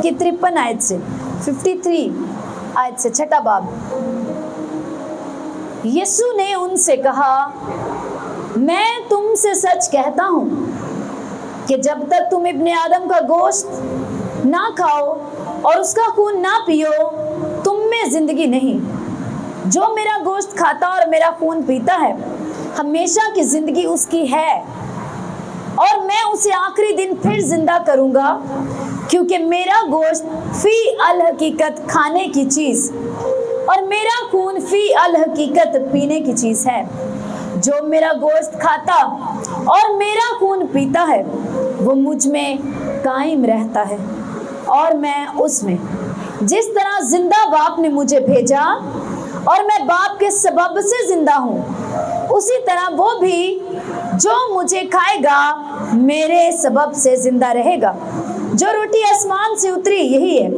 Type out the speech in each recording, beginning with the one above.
की 53 आयत से 53 आयत से 6ठा बाब। यीशु ने उनसे कहा, मैं तुमसे सच कहता हूं कि जब तक तुम इब्ने आदम का गोश्त ना खाओ और उसका खून ना पियो, तुम में जिंदगी नहीं। जो मेरा गोश्त खाता और मेरा खून पीता है, हमेशा की जिंदगी उसकी है, और मैं उसे आखिरी दिन फिर जिंदा करूंगा, क्योंकि मेरा गोश्त फी अल हकीकत खाने की चीज और मेरा खून फी अल हकीकत पीने की चीज है। जो मेरा गोश्त खाता और मेरा खून पीता है, वो मुझ में कायम रहता है और मैं उसमें। जिस तरह जिंदा बाप ने मुझे भेजा और मैं बाप के सबब से जिंदा हूँ, उसी तरह वो भी जो मुझे खाएगा मेरे सबब से जिंदा रहेगा। जो रोटी आसमान से उतरी यही है,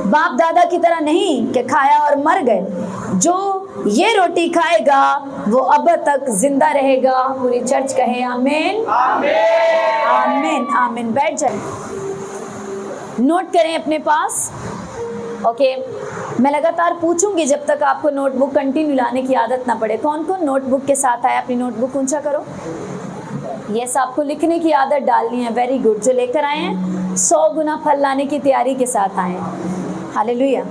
बाप दादा की तरह नहीं कि खाया और मर गए। जो ये रोटी खाएगा वो अब तक जिंदा रहेगा। पूरी चर्च कहे आमीन आमीन आमीन। बैठ जाए, नोट करें अपने पास। ओके, मैं लगातार पूछूंगी जब तक आपको नोटबुक कंटिन्यू लाने की आदत ना पड़े। कौन कौन नोटबुक के साथ आया? अपनी नोटबुक ऊंचा करो। यस, आपको लिखने की आदत डालनी है। Very good. जो लेकर आए हैं 100 गुना फल लाने की तैयारी के साथ आए हैं। हालेलुया।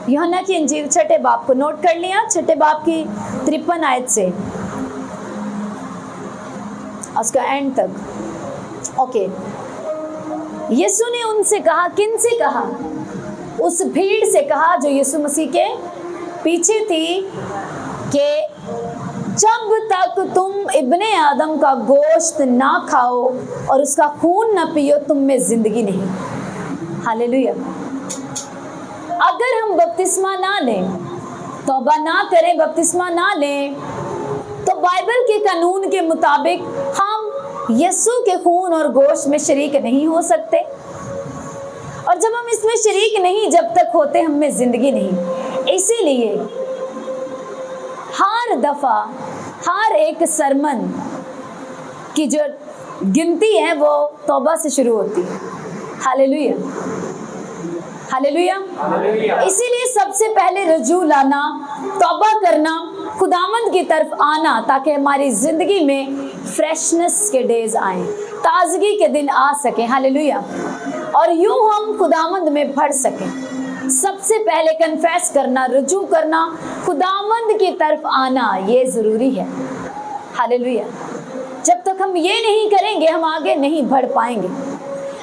यूहन्ना की इंजील 6ठे बाब को नोट कर लिया, 6ठे बाब की 53 आयत से उसका एंड तक। ओके, यीशु ने उनसे कहा, किन से कहा? उस भीड़ से कहा जो यीशु मसीह के पीछे थी, कि जब तक तुम इब्ने आदम का गोश्त ना खाओ और उसका खून ना पियो, तुम में जिंदगी नहीं। हालेलुया। अगर हम बपतिस्मा ना लें, तौबा ना करें, बपतिस्मा ना लें, तो बाइबल के कानून के मुताबिक हम यीशु के खून और गोश्त में शरीक नहीं हो सकते। और जब हम इसमें शरीक नहीं जब तक होते, हम में जिंदगी नहीं। इसीलिए हर दफा हर एक सरमन की जो गिनती है वो तौबा से शुरू होती है। Hallelujah hallelujah. इसीलिए सबसे पहले रजू लाना, तौबा करना, खुदावंद की तरफ आना, ताकि हमारी जिंदगी में फ्रेशनेस के डेज आए, ताजगी के दिन आ सके। हालेलुया। और यूं हम खुदावंद में बढ़ सकें। सबसे पहले कन्फेस करना, रुजू करना, खुदावंद की तरफ आना, ये जरूरी है। हालेलुया। जब तक हम ये नहीं करेंगे, हम आगे नहीं बढ़ पाएंगे।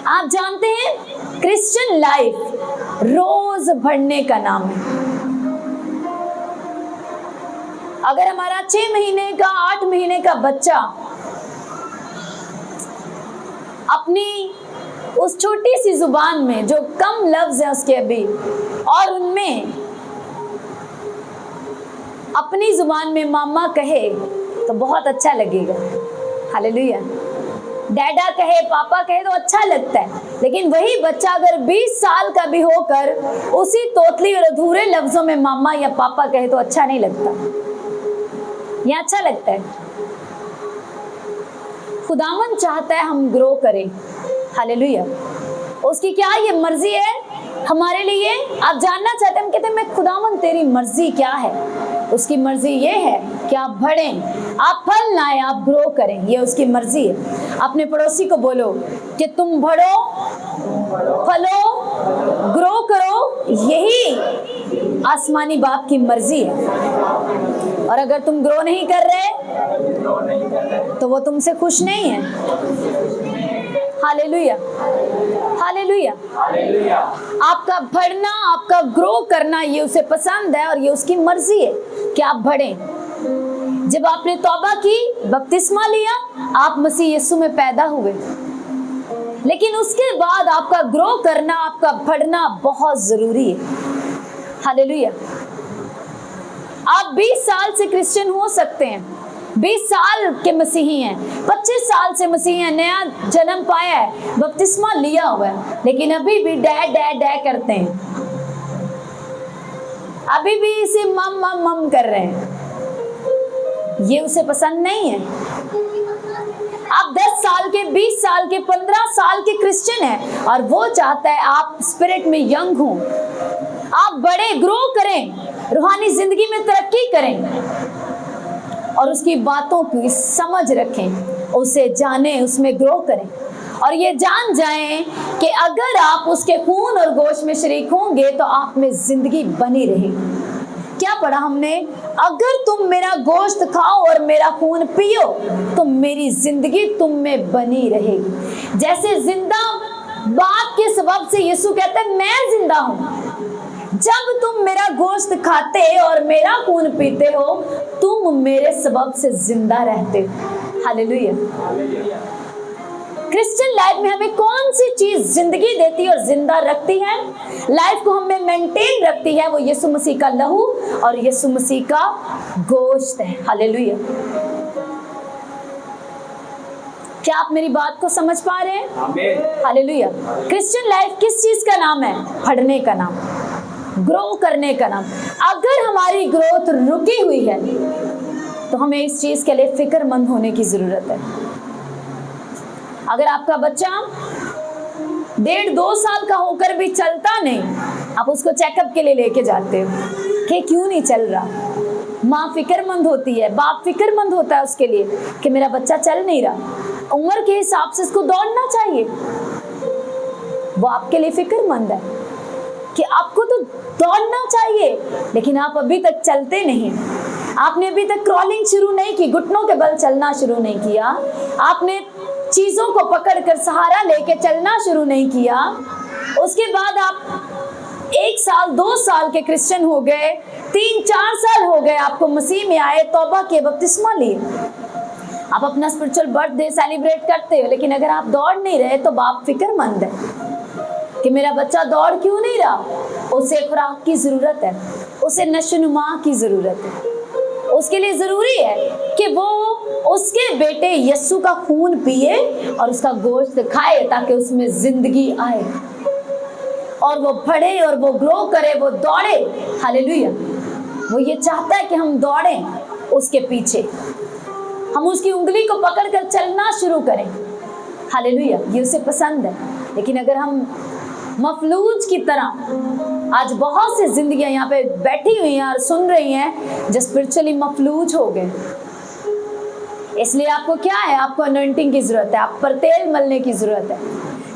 आप जानते हैं, क्रिश्चियन लाइफ रोज बढ़ने का नाम है। अगर हमारा 6 महीने का 8 महीने का बच्चा अपनी उस छोटी सी जुबान में जो कम लफ्ज है उसके अभी, और उनमें अपनी जुबान में मामा कहे तो बहुत अच्छा लगेगा। हालेलुया। डैडा कहे, पापा कहे तो अच्छा लगता है। लेकिन वही बच्चा अगर 20 साल का भी होकर उसी तोतली और अधूरे लफ्जों में मामा या पापा कहे तो अच्छा नहीं लगता। ये अच्छा लगता है। खुदावन चाहता है हम ग्रो करें। हालेलुया। उसकी क्या ये मर्जी है हमारे लिए? आप जानना चाहते हैं? हम कहते हैं मैं खुदावन तेरी मर्जी क्या है? उसकी मर्जी ये है कि आप बढ़ें, आप फल लाएं, आप ग्रो करें। ये उसकी मर्जी है। अपने पड़ोसी को बोलो कि तुम बढ़ो, फलो, ग्रो करो। यही आसमानी बाप की मर्जी है। और अगर तुम ग्रो नहीं कर रहे तो वो तुमसे खुश नहीं है। Hallelujah hallelujah. आपका बढ़ना, आपका ग्रो करना, ये उसे पसंद है और ये उसकी मर्जी है कि आप बढ़ें। जब आपने तौबा की, बपतिस्मा लिया, आप मसीह यीशु में पैदा हुए, लेकिन उसके बाद आपका ग्रो करना, आपका बढ़ना बहुत जरूरी है। हालेलुया। आप 20 साल से क्रिश्चियन हो सकते हैं, 20 साल के मसीही हैं, 25 साल से मसीही हैं, नया जन्म पाया है, बपतिस्मा लिया हुआ है, लेकिन अभी भी डैड डैड डैड करते हैं, अभी भी इसे मम मम मम कर रहे हैं। ये उसे पसंद नहीं है। आप 10 साल के, 20 साल के, 15 साल के क्रिश्चियन है और वो चाहता है आप स्पिरिट में यंग हो, आप बड़े ग्रो करें, रूहानी जिंदगी में तरक्की करें और उसकी बातों की समझ रखें, उसे जानें, उसमें ग्रो करें और ये जान जाएं कि अगर आप उसके खून और गोश्त में शरीक होंगे तो आप में जिंदगी बनी रहेगी। क्या पढ़ा हमने? अगर तुम मेरा गोश्त खाओ और मेरा खून पियो तो मेरी जिंदगी तुम में बनी रहेगी। जैसे जिंदा बात के सबब से यीशु कहते हैं मैं जिंदा हूं। जब तुम मेरा गोश्त खाते और मेरा खून पीते हो तुम मेरे सबब से जिंदा रहते हो। हालेलुया। क्रिश्चियन लाइफ में हमें कौन सी चीज जिंदगी देती है और जिंदा रखती है, लाइफ को हमें मेंटेन रखती है? वो यीशु मसीह का लहू और यीशु मसीह का गोश्त है। हालेलुया। क्या आप मेरी बात को समझ पा रहे हैं? हालेलुया। क्रिश्चियन लाइफ किस चीज का नाम है? बढ़ने का नाम, ग्रो करने का नाम। अगर हमारी ग्रोथ रुकी हुई है तो हमें इस चीज के लिए फिक्रमंद होने की जरूरत है। अगर आपका बच्चा 1.5-2 साल का होकर भी चलता नहीं, आप उसको चेकअप के लिए लेके जाते हो कि क्यों नहीं चल रहा, माँ फिक्रमंद होती है, बाप फिक्रमंद होता है उसके लिए कि मेरा बच्चा चल नहीं रहा। उम्र के हिसाब से इसको दौड़ना चाहिए, वो आपके लिए फिक्रमंद है कि आपको तो दौड़ना चाहिए, लेकिन आप अभी तक चलते नहीं। आपने अभी तक क्रॉलिंग शुरू नहीं की, घुटनों के बल चलना शुरू नहीं किया, आपने चीजों को पकड़कर सहारा लेके चलना शुरू नहीं किया। उसके बाद आप 1 साल 2 साल के क्रिश्चियन हो गए, 3-4 साल हो गए आपको मसीह में आए, तौबा के बपतिस्मा लिए, आप अपना स्पिरिचुअल बर्थडे सेलिब्रेट करते हो, लेकिन अगर आप दौड़ नहीं रहे तो बाप फिक्रमंद है कि मेरा बच्चा दौड़ क्यों नहीं रहा। उसे खुराक की जरूरत है, उसे नशोनुमा की जरूरत है, उसके लिए जरूरी है कि वो उसके बेटे यीशु का खून पिए और उसका गोश्त खाए ताकि उसमें जिंदगी आए और वो बढ़े और वो ग्रो करे, वो दौड़े। हालेलुया। वो ये चाहता है कि हम दौड़ें उसके पीछे, हम उसकी उंगली को पकड़कर चलना शुरू करें। हालेलुया। ये उसे पसंद है। लेकिन अगर हम मफलूज की तरह, आज बहुत सी जिंदगियां यहाँ पे बैठी हुई हैं और सुन रही हैं जो स्पिरिचुअली मफलूज हो गए, इसलिए आपको क्या है? आपको अनॉइंटिंग की जरूरत है, आप पर तेल मलने की जरूरत है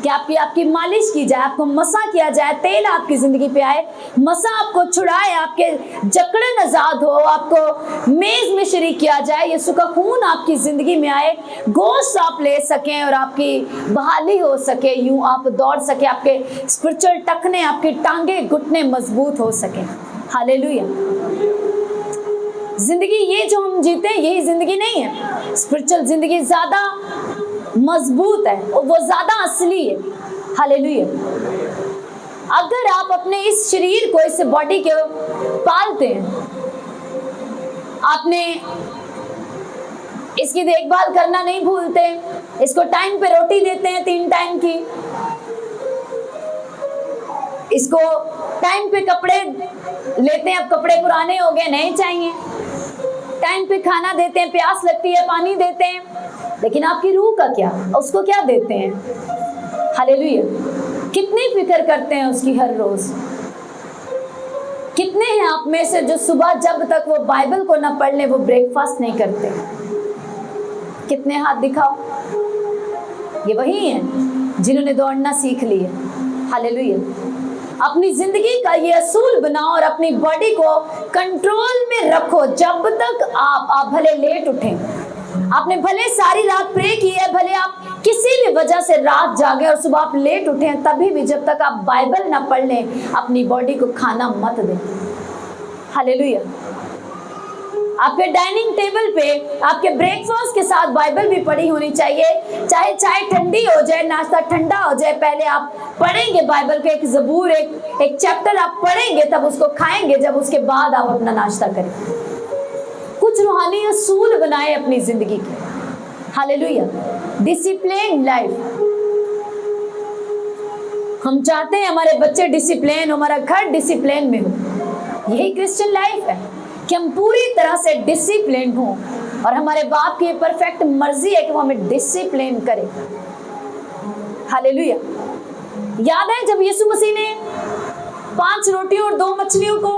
कि आपकी मालिश की जाए, आपको मसा किया जाए, तेल आपकी जिंदगी पे आए, मसा आपको छुड़ाए, आपके जकड़न आजाद हो, आपको मेज में शरीक किया जाए, यीशु का खून आपकी जिंदगी में आए, गोश्त आप ले सकें और आपकी बहाली हो सके, यूं आप दौड़ सके, आपके स्पिरिचुअल टखने, आपके टांगे घुटने मजबूत हो सके। हालेलुया। जिंदगी ये जो हम जीते हैं यही जिंदगी नहीं है। स्पिरिचुअल जिंदगी ज्यादा मजबूत है और वो ज्यादा असली है। हालेलुया। अगर आप अपने इस शरीर को, इस बॉडी को पालते हैं, आपने इसकी देखभाल करना नहीं भूलते, इसको टाइम पे रोटी देते हैं 3 टाइम की, इसको टाइम पे कपड़े लेते हैं, अब कपड़े पुराने हो गए नहीं चाहिए, टाइम पे खाना देते हैं, प्यास लगती है पानी देते हैं, लेकिन आपकी रूह का क्या? उसको क्या देते हैं? हालेलुया। कितनी फिक्र करते हैं उसकी हर रोज? कितने हैं आप में से जो सुबह जब तक वो बाइबल को ना पढ़ ले वो ब्रेकफास्ट नहीं करते? कितने हाथ दिखाओ। ये वही हैं जिन्होंने दौड़ना सीख लिया। हालेलुया। अपनी जिंदगी का ये असूल बनाओ और अपनी बॉडी को कंट्रोल में रखो। जब तक आप भले लेट उठें, आपने भले सारी रात प्रे की है, भले आप किसी भी वजह से रात जागे और सुबह आप लेट उठें, तभी भी जब तक आप बाइबल ना पढ़ लें अपनी बॉडी को खाना मत दें। हालेलुया। आपके डाइनिंग टेबल पे आपके ब्रेकफास्ट के साथ बाइबल भी पढ़ी होनी चाहिए। चाहे चाय ठंडी हो जाए, नाश्ता ठंडा हो जाए, पहले आप पढ़ेंगे बाइबल के एक ज़बूर, एक चैप्टर आप पढ़ेंगे, तब उसको खाएंगे, जब उसके बाद आप अपना नाश्ता करें। कुछ रूहानी असूल बनाए अपनी जिंदगी के। हालेलुया। Discipline life. हम चाहते हैं हमारे बच्चे डिसिप्लिन, हमारा घर डिसिप्लिन में हो। यही क्रिश्चियन लाइफ है कि हम पूरी तरह से डिसिप्लिन हो, और हमारे बाप की परफेक्ट मर्जी है कि वो हमें डिसिप्लिन करे। हालेलुया। याद है जब यीशु मसीह ने 5 रोटियों और 2 मछलियों को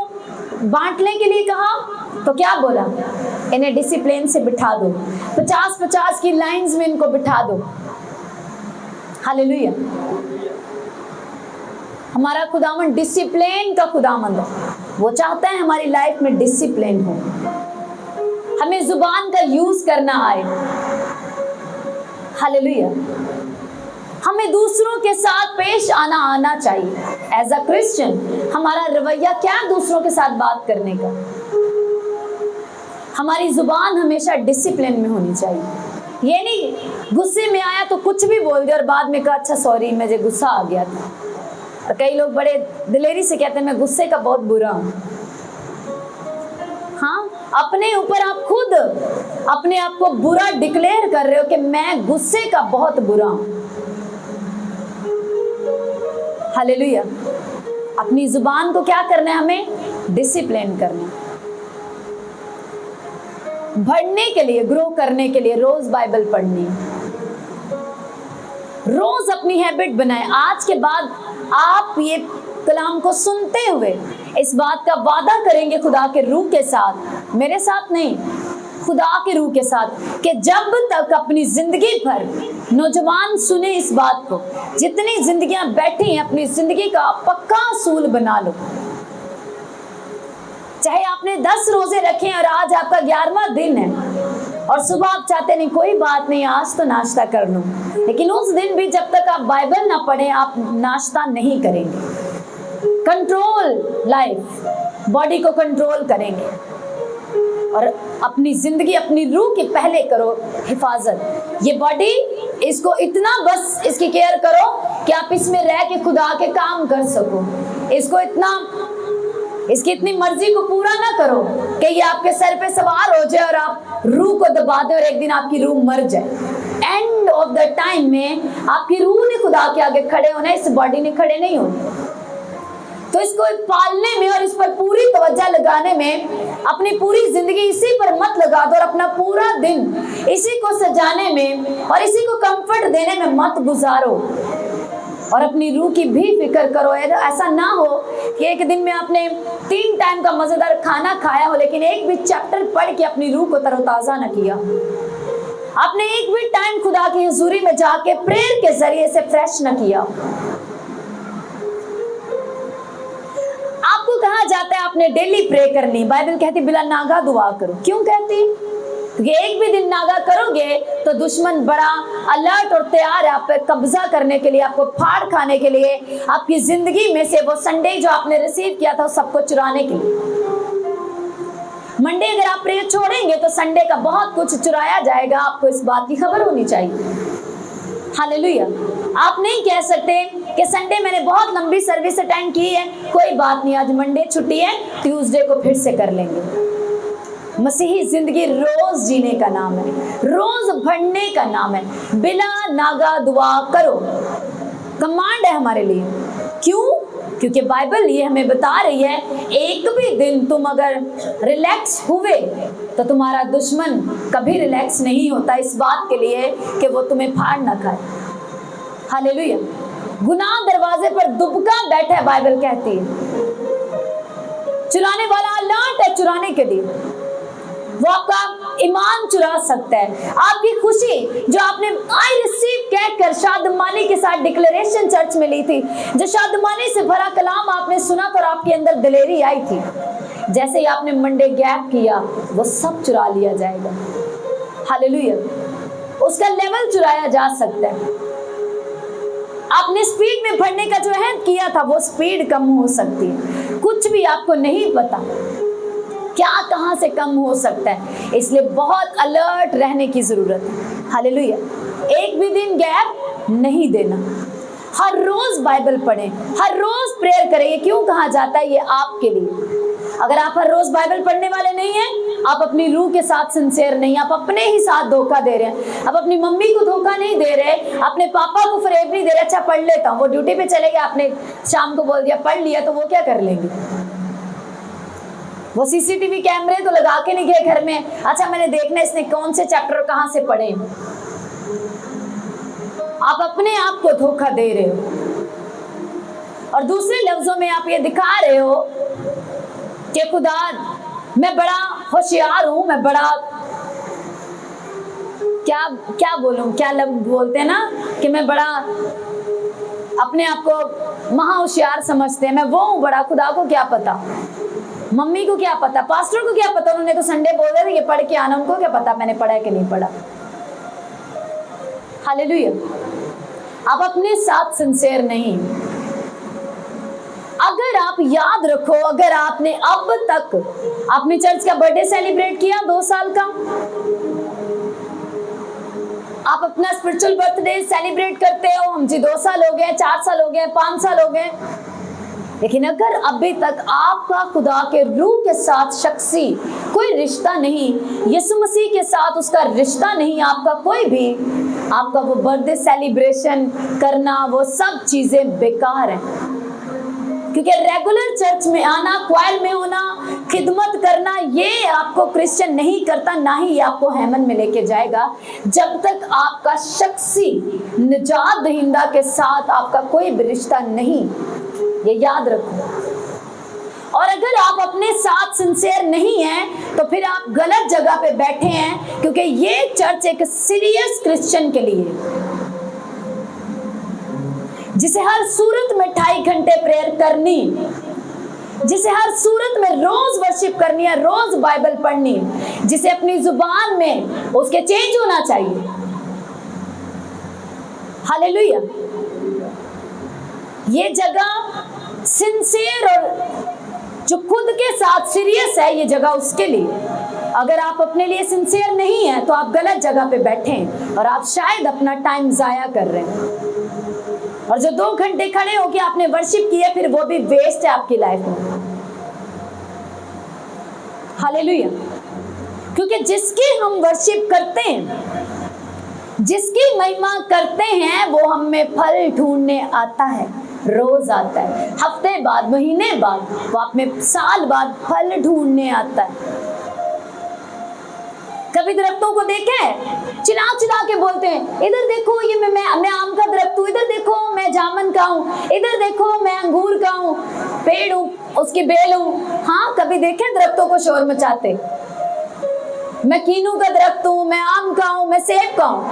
बांटने के लिए कहा तो क्या बोला? इन्हें डिसिप्लिन से बिठा दो, 50-50 की लाइंस में इनको बिठा दो। हालेलुया। हमारा खुदावन डिसिप्लिन का खुदावंद है। वो चाहता है हमारी लाइफ में डिसिप्लिन हो, हमें जुबान का यूज करना आए। हालेलुया। हमें दूसरों के साथ पेश आना चाहिए। एज अ क्रिश्चियन हमारा रवैया क्या है दूसरों के साथ बात करने का? हमारी जुबान हमेशा डिसिप्लिन में होनी चाहिए। ये नहीं गुस्से में आया तो कुछ भी बोल दिया और बाद में कहा अच्छा सॉरी मुझे गुस्सा आ गया था। और कई लोग बड़े दिलेरी से कहते हैं मैं गुस्से का बहुत बुरा हूं। हाँ, अपने ऊपर आप खुद अपने आप को बुरा डिक्लेयर कर रहे हो कि मैं गुस्से का बहुत बुरा हूं। हालेलुया। अपनी जुबान को क्या करना है? हमें डिसिप्लिन करना है। बढ़ने के लिए, ग्रो करने के लिए रोज बाइबल पढ़नी, रोज अपनी हैबिट बनाए। आज के बाद आप ये कलाम को सुनते हुए इस बात का वादा करेंगे खुदा के रूह के साथ, मेरे साथ नहीं, खुदा के रूह के साथ, कि जब तक अपनी जिंदगी भर नौजवान सुने इस बात को, जितनी जिंदगियां बैठी हैं अपनी जिंदगी का पक्का असूल बना लो। चाहे आपने 10 रोजे रखे और आज आपका 11वां दिन है और सुबह आप चाहते नहीं कोई बात नहीं आज तो नाश्ता कर लूं, लेकिन उस दिन भी जब तक आप बाइबल ना पढ़ें आप नाश्ता नहीं करेंगे। कंट्रोल लाइफ, बॉडी को कंट्रोल करेंगे और अपनी जिंदगी अपनी रूह की पहले करो हिफाजत। ये बॉडी, इसको इतना बस इसकी केयर करो कि आप इसमें रह के खुदा के काम कर सको। इसको इतना, इसकी इतनी मर्जी को पूरा ना करो कि ये आपके सर पे सवार हो जाए और आप रूह को दबा दे और एक दिन आपकी रूह मर जाए। एंड ऑफ द टाइम में आपकी रूह ने खुदा के आगे खड़े होना, इस बॉडी ने खड़े नहीं होना। तो इसको पालने में और इस पर पूरी तवज्जो लगाने में अपनी पूरी जिंदगी इसी पर मत लगा दो और अपना पूरा दिन इसी को सजाने में और इसी को कंफर्ट देने में मत गुजारो और अपनी रूह की भी फिक्र करो। ऐसा ना हो कि एक दिन में आपने 3 टाइम का मजेदार खाना खाया हो लेकिन एक भी चैप्टर पढ़ के अपनी रूह को तरोताजा न किया, आपने एक भी टाइम खुदा की हुजूरी में जाके प्रेयर के जरिए से फ्रेश न किया। आपको कहा जाता है आपने डेली प्रे करनी, बाइबल कहती बिला नागा दुआ करो। क्यों कहती? क्योंकि एक भी दिन नागा करोगे तो दुश्मन बड़ा अलर्ट और तैयार है आप पे कब्जा करने के लिए, आपको फाड़ खाने के लिए, आपकी जिंदगी में से वो संडे जो आपने रिसीव किया था सबको चुराने के लिए। मंडे अगर आप प्रेयर छोड़ेंगे तो संडे का बहुत कुछ चुराया जाएगा, आपको इस बात की खबर होनी चाहिए। हालेलुया। आप नहीं कह सकते कि संडे मैंने बहुत लंबी सर्विस अटेंड की है, कोई बात नहीं आज मंडे छुट्टी है, ट्यूसडे को फिर से कर लेंगे। मसीही जिंदगी रोज जीने का नाम है, रोज बढ़ने का नाम है। बिना नागा दुआ करो, कमांड है हमारे लिए। क्यों? क्योंकि बाइबल ये हमें बता रही है एक भी दिन तुम अगर रिलैक्स हुए तो तुम्हारा दुश्मन कभी रिलैक्स नहीं होता इस बात के लिए कि वो तुम्हें फाड़ ना खाए। हालेलुया। गुनाह दरवाजे पर दुबका बैठा है, बाइबल कहती है। चुराने वाला अलर्ट है चुराने के लिए, वो आपका ईमान चुरा सकता है, आपकी खुशी जो आपने आई रिसीव कहकर शादमानी के साथ डिक्लेरेशन चर्च में ली थी, जो शादमानी से भरा कलाम आपने सुना तो आपके अंदर दिलेरी आई थी, जैसे ही आपने मंडे गैप किया वो सब चुरा लिया जाएगा। हालेलुया। उसका लेवल चुराया जा सकता है। आपने स्पीड में बढ़ने का जो अहद किया था वो स्पीड कम हो सकती है, कुछ भी आपको नहीं पता क्या कहां से कम हो सकता है, इसलिए बहुत अलर्ट रहने की जरूरत है। हालेलुया। एक भी दिन गैप नहीं देना, हर रोज बाइबल पढ़ें, हर रोज प्रेयर करें। ये क्यों कहा जाता है? ये आपके लिए। अगर आप हर रोज बाइबल पढ़ने वाले नहीं हैं, आप अपनी रूह के साथ सिंसियर नहीं, आप अपने ही साथ धोखा दे रहे हैं। आप अपनी मम्मी को धोखा नहीं दे रहे, अपने पापा को फरेब नहीं दे रहे। अच्छा पढ़ लेता हूँ, वो ड्यूटी पे चले गए, आपने शाम को बोल दिया पढ़ लिया, तो वो क्या कर लेंगे? वो सीसीटीवी कैमरे तो लगा के नहीं गए घर में, अच्छा मैंने देखना इसने कौन से चैप्टर कहां से पढ़े। आप अपने आप को धोखा दे रहे हो और दूसरे लफ्जों में आप ये दिखा रहे हो कि खुदा मैं बड़ा होशियार हूं, मैं बड़ा क्या बोलूं, क्या लफ्ज बोलते हैं ना कि मैं बड़ा अपने आप को महा होशियार समझते हैं, मैं वो हूं बड़ा, खुदा को क्या पता, मम्मी को क्या पता, पास्टर को क्या पता, उन्होंने तो संडे बोल रहे थे ये पढ़ के आना, उनको क्या पता मैंने पढ़ा है कि नहीं पढ़ा। हालेलुया। आप अपने साथ सिंसियर नहीं। अगर आप याद रखो, अगर आपने अब तक अपने चर्च का बर्थडे सेलिब्रेट किया 2 साल का, आप अपना स्पिरिचुअल बर्थडे सेलिब्रेट करते हो, हम जी 2 साल हो गए, 4 साल हो गए, 5 साल हो गए, लेकिन अगर अभी तक आपका खुदा के रूह के साथ शख्सी कोई रिश्ता नहीं, यीशु मसीह के साथ उसका रिश्ता नहीं, आपका कोई भी, आपका वो बर्थडे सेलिब्रेशन करना, वो सब चीजें बेकार हैं। क्योंकि रेगुलर चर्च में आना, क्वायर में होना, खिदमत करना, ये आपको क्रिश्चियन नहीं करता, ना ही ये आपको हेवन में लेके जाएगा, जब तक आपका शख्सी निजात दहिंदा के साथ आपका कोई भी रिश्ता नहीं। ये याद रखो। और अगर आप अपने साथ सिंसियर नहीं हैं तो फिर आप गलत जगह पे बैठे हैं, क्योंकि ये चर्च एक सीरियस क्रिश्चियन के लिए, जिसे हर सूरत में 2.5 घंटे प्रेयर करनी, जिसे हर सूरत में रोज वर्शिप करनी है, रोज बाइबल पढ़नी, जिसे अपनी जुबान में उसके चेंज होना चाहिए। हालेलुया। ये जगह सिंसियर और जो खुद के साथ सीरियस है, ये जगह उसके लिए। अगर आप अपने लिए सिंसियर नहीं है तो आप गलत जगह पे बैठे हैं और आप शायद अपना टाइम जाया कर रहे हैं। और जो 2 घंटे खड़े होके आपने वर्शिप किया, फिर वो भी वेस्ट है आपकी लाइफ में। हालेलुया। क्योंकि जिसकी हम वर्शिप करते हैं, जिसकी महिमा करते हैं, वो हम में फल ढूंढने आता है, रोज आता है, हफ्ते बाद, महीने बाद, वो आप में साल बाद फल ढूंढने आता है। कभी दरख्तों को देखे चिल्ला चिल्ला के बोलते हैं, इधर देखो ये मैं आम का दरख्त हूँ, इधर देखो मैं जामुन का हूँ, इधर देखो मैं अंगूर का हूँ, पेड़ हूँ, उसकी बेल हूँ। हाँ, कभी देखे दरख्तों को शोर मचाते? मैं कीनू का दरख्त हूँ, मैं आम का हूँ, मैं सेब का हूँ,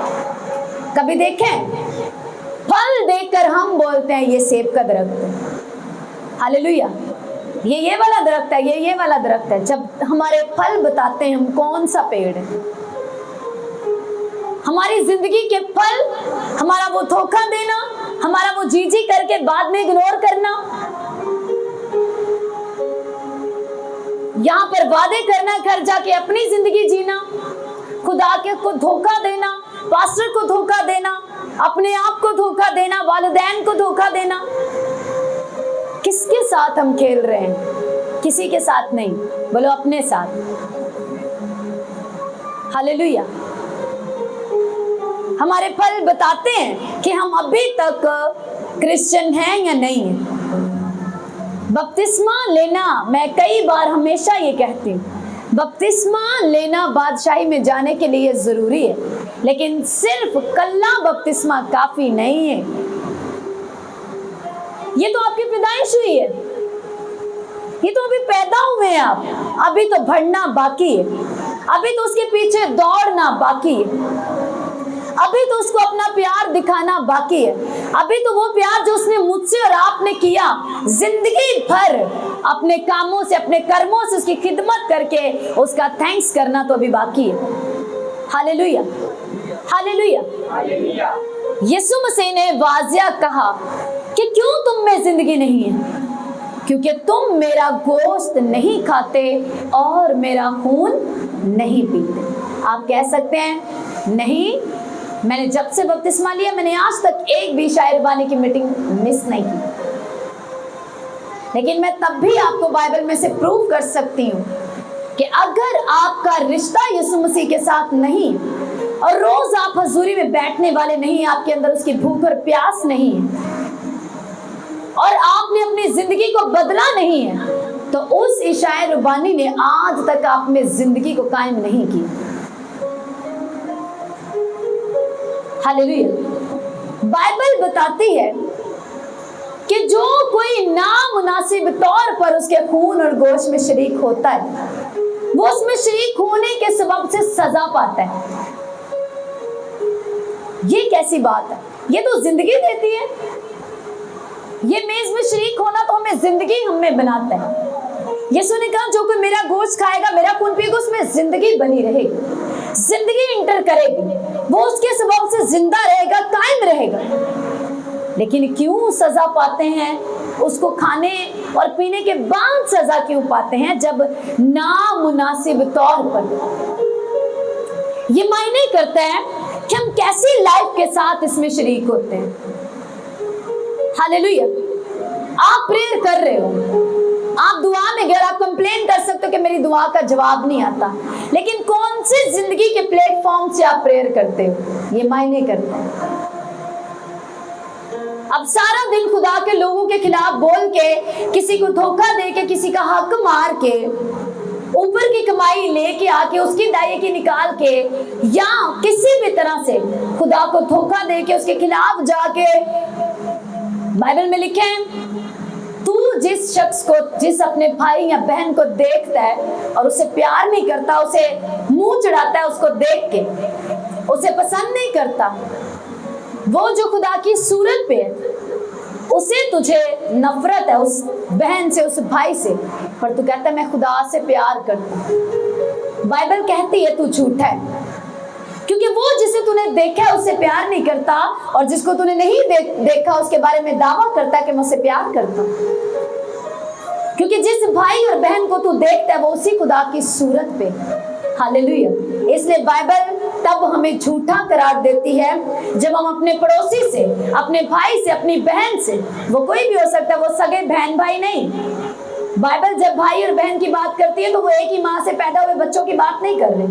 कभी देखे? फल देखकर हम बोलते हैं ये सेब का दरख्त है। हालेलुया। ये वाला दरख्त है, ये वाला दरख्त है। जब हमारे फल बताते हैं हम कौन सा पेड़ है। हमारी जिंदगी के फल, हमारा वो धोखा देना, हमारा वो जी करके बाद में इग्नोर करना, यहाँ पर वादे करना, घर जाके अपनी जिंदगी जीना, खुदा के को धोखा देना, पास्टर को धोखा देना, अपने आप को धोखा देना, वालिदैन को धोखा देना। किसके साथ हम खेल रहे हैं? किसी के साथ नहीं, बोलो अपने साथ। हालेलुया। हमारे फल बताते हैं कि हम अभी तक क्रिश्चियन हैं या नहीं है। बपतिस्मा लेना, मैं कई बार हमेशा ये कहती हूँ, बपतिस्मा लेना बादशाही में जाने के लिए जरूरी है, लेकिन सिर्फ कल्ला बपतिस्मा काफी नहीं है। ये तो आपकी पैदाइश हुई है, ये तो अभी पैदा हुए हैं आप, अभी तो बढ़ना बाकी है, अभी तो उसके पीछे दौड़ना बाकी है, अभी तो उसको अपना प्यार दिखाना बाकी है, अभी तो वो प्यार जो उसने मुझसे और आपने किया, जिंदगी भर अपने कामों से, अपने कर्मों से उसकी खिदमत करके उसका थैंक्स करना तो अभी बाकी है। Hallelujah, hallelujah. यीशु मसीह ने वाजिया कहा कि क्यों तुम में जिंदगी नहीं है? क्योंकि तुम मेरा गोश्त नहीं खाते और मेरा खून नहीं पीते। आप कह सकते हैं नहीं, मैंने जब से बपतिस्मा लिया मैंने आज तक एक भी शायरबानी की मीटिंग मिस नहीं की, लेकिन मैं तब भी आपको बाइबल में से प्रूव कर सकती हूँ कि अगर आपका रिश्ता यीशु मसीह के साथ नहीं और रोज आप हजूरी में बैठने वाले नहीं, आपके अंदर उसकी भूख और प्यास नहीं है और आपने अपनी जिंदगी को बदला नहीं है, तो उस इशाए रुबानी ने आज तक आप में जिंदगी को कायम नहीं की। हालेलुया। बाइबल बताती है कि जो कोई नामुनासिब तौर पर उसके खून और गोश्त में शरीक होता है, वो उसमें शरीक होने के सबब से सजा पाता है। ये कैसी बात है? ये तो जिंदगी देती है। ये मेज में शरीक होना तो हमें जिंदगी हमें बनाता है। यीशु ने कहा, जो कोई मेरा गोश्त खाएगा, मेरा खून पिएगा, उसमें जिंदगी बनी रहेगी, जिंदगी इंटर करेगी, वो उसके सबब से जिंदा रहेगा, कायम रहेगा। लेकिन क्यों सजा पाते हैं? उसको खाने और पीने के बाद सजा क्यों पाते हैं? जब नामुनासिब तौर पर। ये मायने करता है कि हम कैसी लाइफ के साथ इसमें शरीक होते हैं। हालेलुया। आप प्रेयर कर रहे हो, आप दुआ में गए, आप कंप्लेन कर सकते हो कि मेरी दुआ का जवाब नहीं आता, लेकिन कौन से जिंदगी के प्लेटफॉर्म से आप प्रेयर करते हो, ये मायने करता है। अब सारा दिन खुदा के लोगों के खिलाफ बोल के, किसी को धोखा दे के, किसी का हक मार के, ऊपर की कमाई लेके आके उसकी दाई की निकाल के, या किसी भी तरह से खुदा को धोखा दे के उसके खिलाफ जाके, बाइबल में लिखे हैं, तू जिस शख्स को, जिस अपने भाई या बहन को देखता है और उसे प्यार नहीं करता, उसे मुंह चढ़ाता है, उसको देख के उसे पसंद नहीं करता, वो जो खुदा की सूरत पे है, उसे तुझे नफरत है उस बहन से, उस भाई से, पर तू कहता है मैं खुदा से प्यार करता हूं। बाइबल कहती है तू झूठा है, क्योंकि वो जिसे तूने देखा है उससे प्यार नहीं करता, और जिसको तूने नहीं देखा उसके बारे में दावा करता है कि मैं उससे प्यार करता हूं। क्योंकि जिस भाई और बहन को तू देखता है वो उसी खुदा की सूरत पे। हालेलुया। इसलिए बाइबल तब हमें झूठा करार देती है जब हम अपने पड़ोसी से, अपने भाई से, अपनी बहन से, वो कोई भी हो सकता है, वो सगे बहन भाई नहीं, बाइबल जब भाई और बहन की बात करती है तो वो एक ही माँ से पैदा हुए बच्चों की बात नहीं कर रही।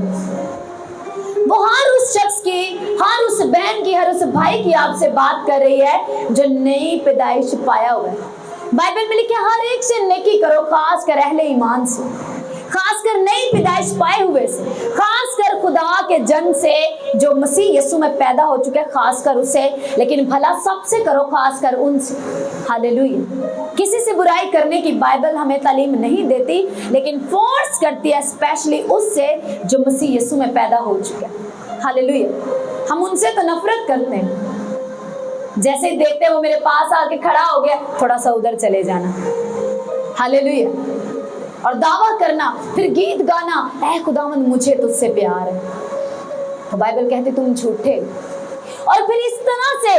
वो हर उस शख्स की, हर उस बहन की, हर उस भाई की आपसे बात कर रही है जो नई पैदाइश पाया हुआ है। बाइबल में लिखा है हर एक से नेकी करो, खास कर अहले ईमान से, खासकर नई पैदाइश पाए हुए से, खासकर खुदा के जन से जो मसीह यीशु में पैदा हो चुके हैं, खासकर उसे, लेकिन भला सबसे करो, खासकर उनसे। हालेलुया। किसी से बुराई करने की बाइबल हमें तालीम नहीं देती, लेकिन फोर्स करती है स्पेशली उससे जो मसीह यीशु में पैदा हो चुके हैं। हालेलुया। हम उनसे तो नफरत करते हैं, जैसे ही देखते हैं वो मेरे पास आके खड़ा हो गया, थोड़ा सा उधर चले जाना। हालेलुया। और दावा करना, फिर गीत गाना, ऐ खुदावंद मुझे तुझसे प्यार है। तो बाइबल कहती तुम झूठे। और फिर इस तरह से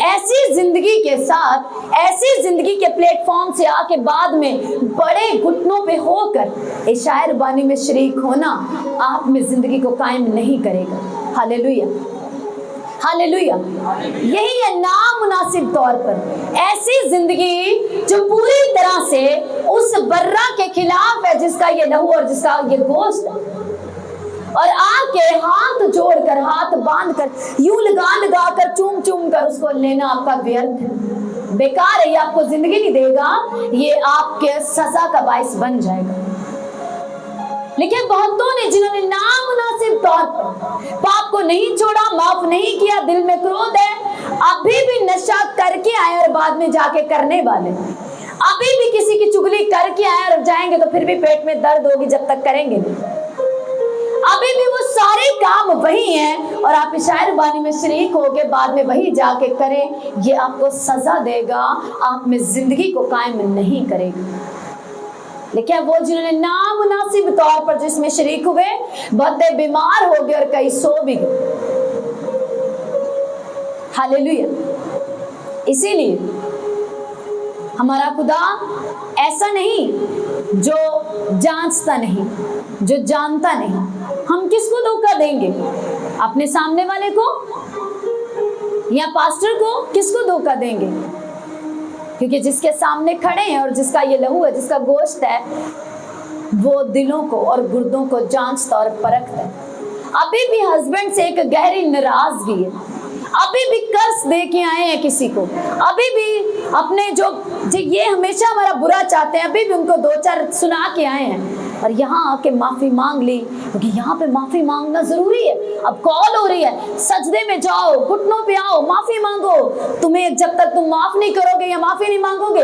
ऐसी जिंदगी के साथ, ऐसी जिंदगी के प्लेटफॉर्म से आके बाद में बड़े घुटनों पे होकर इस शायर बानी में शरीक होना आप में जिंदगी को कायम नहीं करेगा। हालेलुया। हालेलुया। यही है नामुनासिब तौर पर ऐसी जिंदगी जो पूरी तरह से उस बर्रा के खिलाफ है जिसका ये लहू और जिसका ये गोश्त है, और आके हाथ जोड़कर, हाथ बांधकर, यूं लगा लगा कर, चूम चूम कर उसको लेना आपका व्यर्थ है, बेकार है। ये आपको जिंदगी नहीं देगा, ये आपके सजा का बाइस बन जाएगा। लेकिन बहुतों ने जिन्होंने नामुनासिब तौर पर पाप को नहीं छोड़ा, माफ नहीं किया, दिल में क्रोध है, अभी भी नशा करके आए और बाद में जाके करने वाले, अभी भी किसी की चुगली करके आए और जाएंगे तो फिर भी पेट में दर्द होगी जब तक करेंगे नहीं, अभी भी वो सारे काम वही हैं, और आप शायर बानी में शरीक होके बाद में वही जाके करें, ये आपको सजा देगा, आप में जिंदगी को कायम नहीं करेगा। लेकिन वो जिन्होंने नामुनासिब तौर पर जिसमें शरीक हुए, बहुते बीमार हो गए और कई सो भी गए। हालेलुया। इसीलिए हमारा खुदा ऐसा नहीं जो जांचता नहीं, जो जानता नहीं। हम किसको धोखा देंगे? अपने सामने वाले को या पास्टर को? किसको धोखा देंगे? क्योंकि जिसके सामने खड़े हैं और जिसका ये लहू है, जिसका गोश्त है, वो दिलों को और गुर्दों को जांचता और परखता है। अभी भी हस्बैंड से एक गहरी नाराजगी है, अभी भी कर्ज दे के आए हैं किसी को, अभी भी अपने जो ये हमेशा हमारा बुरा चाहते हैं, अभी भी उनको 2-4 सुना के आए हैं और यहाँ आके माफी मांग ली, क्योंकि यहाँ पे माफी मांगना जरूरी है। अब कॉल हो रही है, सजदे में जाओ, घुटनों पे आओ, माफी मांगो। तुम्हें जब तक तुम माफ नहीं करोगे या माफी नहीं मांगोगे,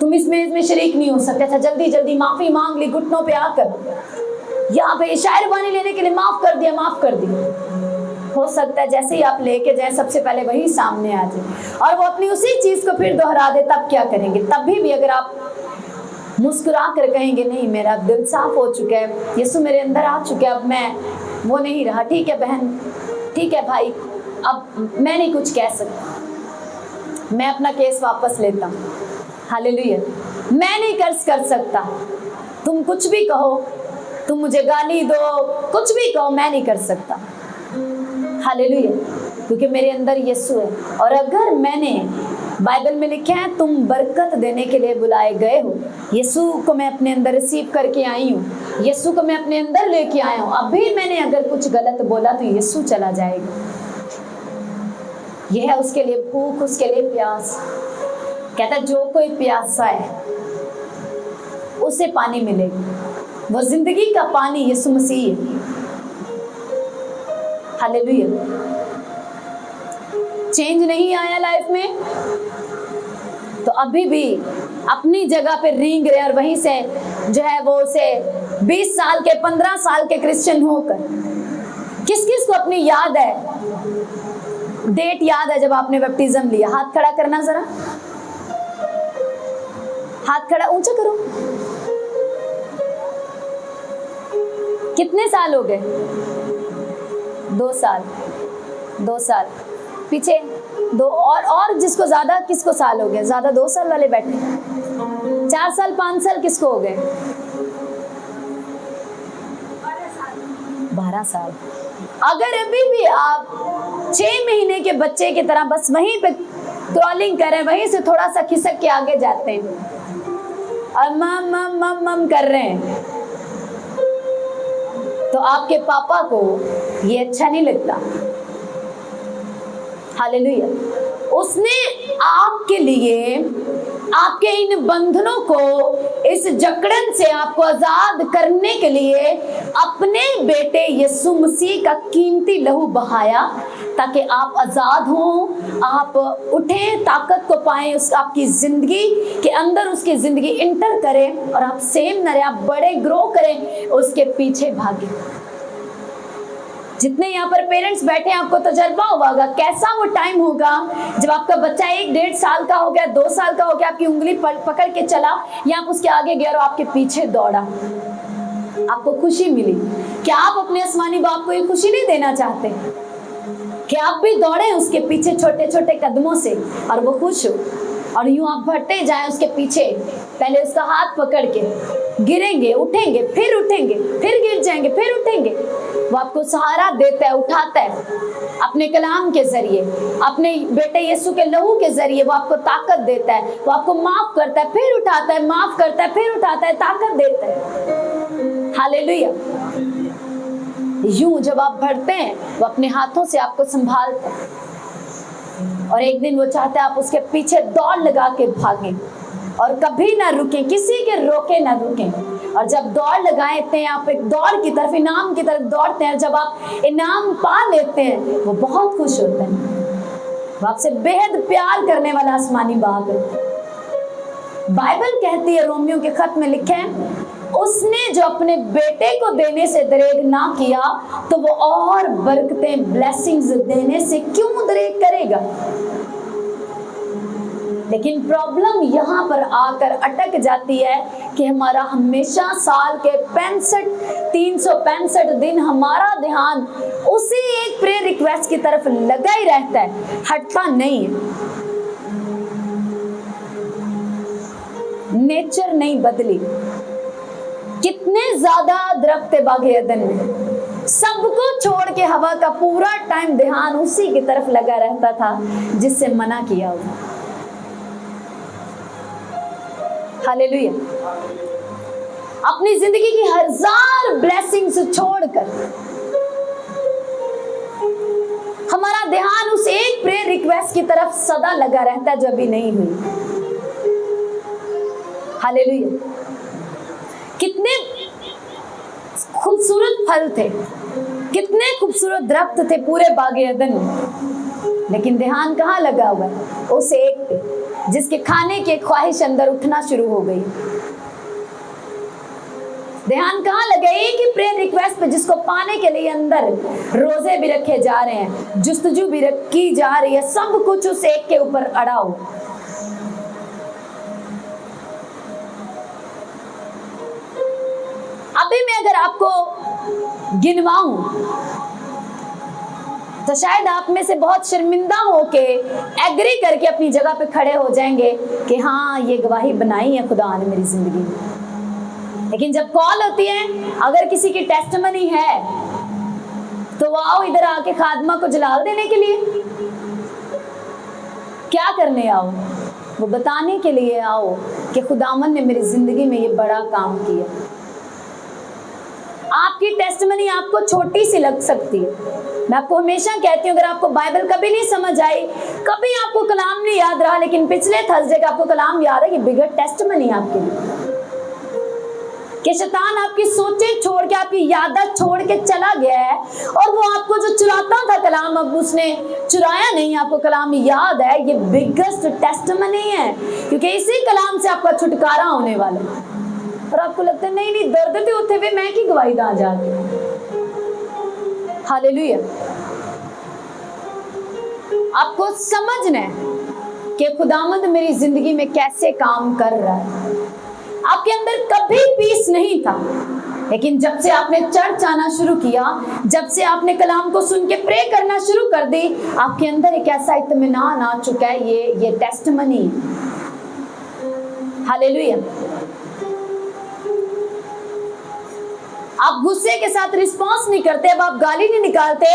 तुम इसमें शरीक नहीं हो सकते। अच्छा जल्दी जल्दी माफी मांग ली घुटनों पे आकर, यहाँ पे शायर बानी लेने के लिए माफ कर दिया, माफ कर दिया। हो सकता है जैसे ही आप लेके जाए सबसे पहले वही सामने आ जाए और वो अपनी उसी चीज को फिर दोहरा दे, तब क्या करेंगे? तभी भी अगर आप मुस्कुरा कर कहेंगे नहीं मेरा दिल साफ हो चुका है, यीशु मेरे अंदर आ चुका है, अब मैं वो नहीं रहा, ठीक है बहन, ठीक है भाई, अब मैं नहीं कुछ कह सकता, मैं अपना केस वापस लेता हूँ, हालेलुया, मैं नहीं कर्ज कर सकता, तुम कुछ भी कहो, तुम मुझे गाली दो, कुछ भी कहो, मैं नहीं कर सकता, हालेलुया, क्योंकि मेरे अंदर यीशु है। और अगर मैंने, बाइबल में लिखा है तुम बरकत देने के लिए बुलाए गए हो, यीशु को मैं अपने अंदर रिसीव करके आई हूँ, यीशु को मैं अपने अंदर लेके आया हूँ, अभी मैंने अगर कुछ गलत बोला तो यीशु चला जाएगा। यह है उसके लिए भूख, उसके लिए प्यास। कहता जो कोई प्यासा है उसे पानी मिलेगा, वो जिंदगी का पानी यीशु मसीह है, हालेलुया। चेंज नहीं आया लाइफ में तो अभी भी अपनी जगह पे रेंग रहे और वहीं से जो है वो उसे 20 साल के 15 साल के क्रिश्चियन होकर, किस किस को अपनी याद है, डेट याद है जब आपने बैप्टिज्म लिया? हाथ खड़ा करना जरा, हाथ खड़ा ऊंचा करो। कितने साल हो गए? 2 साल, 2 साल पीछे, 2 और जिसको ज्यादा, किसको साल हो गए ज्यादा? 2 साल वाले बैठे, 4 साल 5 साल किसको हो गए? 12 साल। अगर अभी भी आप 6 महीने के बच्चे की तरह बस वहीं पे क्रॉलिंग करें, वहीं से थोड़ा सा खिसक के आगे जाते हैं और मम मम मम मम कर रहे हैं, तो आपके पापा को ये अच्छा नहीं लगता, हालेलुया। उसने आपके लिए, आपके इन बंधनों को, इस जकड़न से आपको आजाद करने के लिए अपने बेटे यीशु मसीह का कीमती लहू बहाया, ताकि आप आजाद हों, आप उठें, ताकत को पाएं, उस आपकी जिंदगी के अंदर उसकी जिंदगी इंटर करें और आप सेम न रहे, आप बड़े ग्रो करें, उसके पीछे भागें। जितने यहाँ पर पेरेंट्स बैठे हैं आपको तजर्बा होगा कैसा वो टाइम होगा जब आपका बच्चा 1-1.5 साल का हो गया, 2 साल का हो गया, आपकी उंगली पकड़ के चला या आप उसके आगे गए और आपके पीछे दौड़ा, आपको खुशी मिली। क्या आप अपने आसमानी बाप को ये खुशी नहीं देना चाहते कि आप भी दौड़े उसके पीछे छोटे छोटे कदमों से और वो खुश हो, और यूं आप बढ़ते जाएं उसके पीछे, पहले उसका हाथ पकड़ के, गिरेंगे, उठेंगे, फिर उठेंगे, फिर गिर जाएंगे, फिर उठेंगे। वो आपको सहारा देता है, उठाता है अपने कलाम के जरिए, अपने बेटे यीशु के लहू के जरिए। वो आपको ताकत देता है, वो आपको माफ करता है, फिर उठाता है, माफ करता है, फिर उठाता है, ताकत देता है, हालेलुया। यूं जब आप बढ़ते हैं वो अपने हाथों से आपको संभालता है, और एक दिन वो चाहता है आप उसके पीछे दौड़ लगा के भागें और कभी ना रुकें, किसी के रोके ना रुकें। और जब दौड़ लगाते हैं आप एक दौड़ की तरफ, इनाम की तरफ दौड़ते हैं, जब आप इनाम पा लेते हैं वो बहुत खुश होते हैं। वो आपसे बेहद प्यार करने वाला आसमानी बाप है। बाइबल कहती है, रोमियो के खत में लिखा है, उसने जो अपने बेटे को देने से दरेग ना किया तो वो और बरकतें, ब्लेसिंग्स देने से क्यों दरेग करेगा। लेकिन प्रॉब्लम यहाँ पर आकर अटक जाती है कि हमारा हमेशा साल के 365 दिन हमारा ध्यान उसी एक प्रेयर रिक्वेस्ट की तरफ लगा ही रहता है, हटता नहीं है। नेचर नहीं बदली। कितने ज्यादा दरख्त बागे अदन में, सबको छोड़ के हवा का पूरा टाइम ध्यान उसी की तरफ लगा रहता था जिससे मना किया हुआ। हालेलुया। अपनी जिंदगी की 1000 ब्लेसिंग्स छोड़कर, हमारा मेरा ध्यान उस एक प्रेयर रिक्वेस्ट की तरफ सदा लगा रहता है जो अभी नहीं हुई। हालेलुया। कितने खूबसूरत फल थे, कितने खूबसूरत दरख्त थे पूरे बागे अदन में, लेकिन ध्यान कहाँ लगा हुआ है? उस एक पे जिसके खाने की ख्वाहिश अंदर उठना शुरू हो गई। ध्यान कहाँ लगे? एक ही प्रेयर रिक्वेस्ट पे जिसको पाने के लिए अंदर रोजे भी रखे जा रहे हैं, जुस्तजू भी की जा रही है, सब कुछ उस एक के ऊपर अड़ा हो। अभी मैं अगर आपको गिनवाऊं तो शायद आप में से बहुत शर्मिंदा होके एग्री करके अपनी जगह पे खड़े हो जाएंगे कि हाँ, ये गवाही बनाई है खुदा ने मेरी जिंदगी में। लेकिन जब कॉल होती है, अगर किसी की टेस्टिमनी है तो वो आओ इधर आके खादमा को जलाल देने के लिए। क्या करने आओ? वो बताने के लिए आओ कि खुदावन ने मेरी जिंदगी में ये बड़ा काम किया। आपकी टेस्टिमनी आपको छोटी सी लग सकती है। मैं आपको हमेशा कहती हूँ, अगर आपको बाइबल कभी नहीं समझ आई, कभी आपको कलाम नहीं याद रहा, लेकिन पिछले थर्सडे का आपको कलाम याद है, कि बिगड़ टेस्टिमनी आपके लिए कि शैतान आपकी सोचें छोड़ के, आपकी याददाश्त छोड़ के चला गया है, और वो आपको जो चुराता था कलाम, अब उसने चुराया नहीं, आपको कलाम याद है। ये बिगेस्ट टेस्टिमनी है, क्योंकि इसी कलाम से आपका छुटकारा होने वाला है। और आपको लगता है नहीं नहीं, दर्द थे उठे हुए, मैं की गवाही दा जाके। हालेलुया। आपको समझना है कि खुदावंद मेरी जिंदगी में कैसे काम कर रहा है। आपके अंदर कभी पीस नहीं था, लेकिन जब से आपने चर्च आना शुरू किया, जब से आपने कलाम को सुन के प्रे करना शुरू कर दी, आपके अंदर एक ऐसा इत्मीनान आ चुका है। ये टेस्टिमनी है। हालेलुया। आप गुस्से के साथ रिस्पॉन्स नहीं करते, अब आप गाली नहीं निकालते,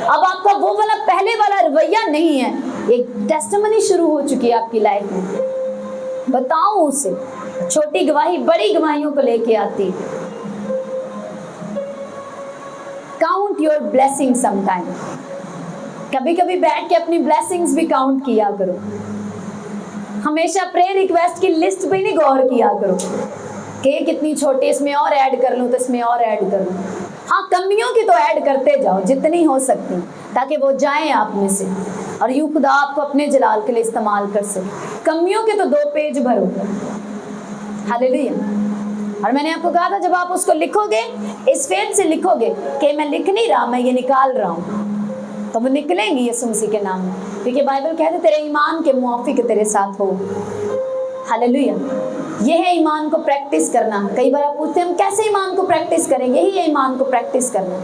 अब आपका वो वाला पहले वाला रवैया नहीं है। एक टेस्टिमनी शुरू हो चुकी है आपकी लाइफ में। बताओ उसे, छोटी गवाही बड़ी गवाहियों को लेके आती है। Count your blessing sometime. कभी कभी बैठ के अपनी ब्लेसिंग्स भी काउंट किया करो। हमेशा प्रेयर रिक्वेस्ट की लिस्ट पे नहीं गौर किया करो कि कितनी छोटी, इसमें और ऐड कर लूं तो इसमें और ऐड कर लूं। हाँ, कमियों की तो ऐड करते जाओ जितनी हो सकती, ताकि वो जाएं आप में से, और यूं खुदा आपको अपने जलाल के लिए इस्तेमाल कर सके। कमियों के तो 2 पेज भरो। हालेलुया। और मैंने आपको कहा था, जब आप उसको लिखोगे, इस फेथ से लिखोगे कि मैं लिख नहीं रहा, मैं ये निकाल रहा हूँ, तो वो निकलेंगी यीशु मसीह के नाम में, क्योंकि बाइबल कहते तेरे ईमान के मुआफिक तेरे साथ हो। हालेलुया। ये है ईमान को प्रैक्टिस करना। कई बार आप पूछते हैं हम कैसे ईमान को प्रैक्टिस करेंगे? यही है ईमान को प्रैक्टिस करना।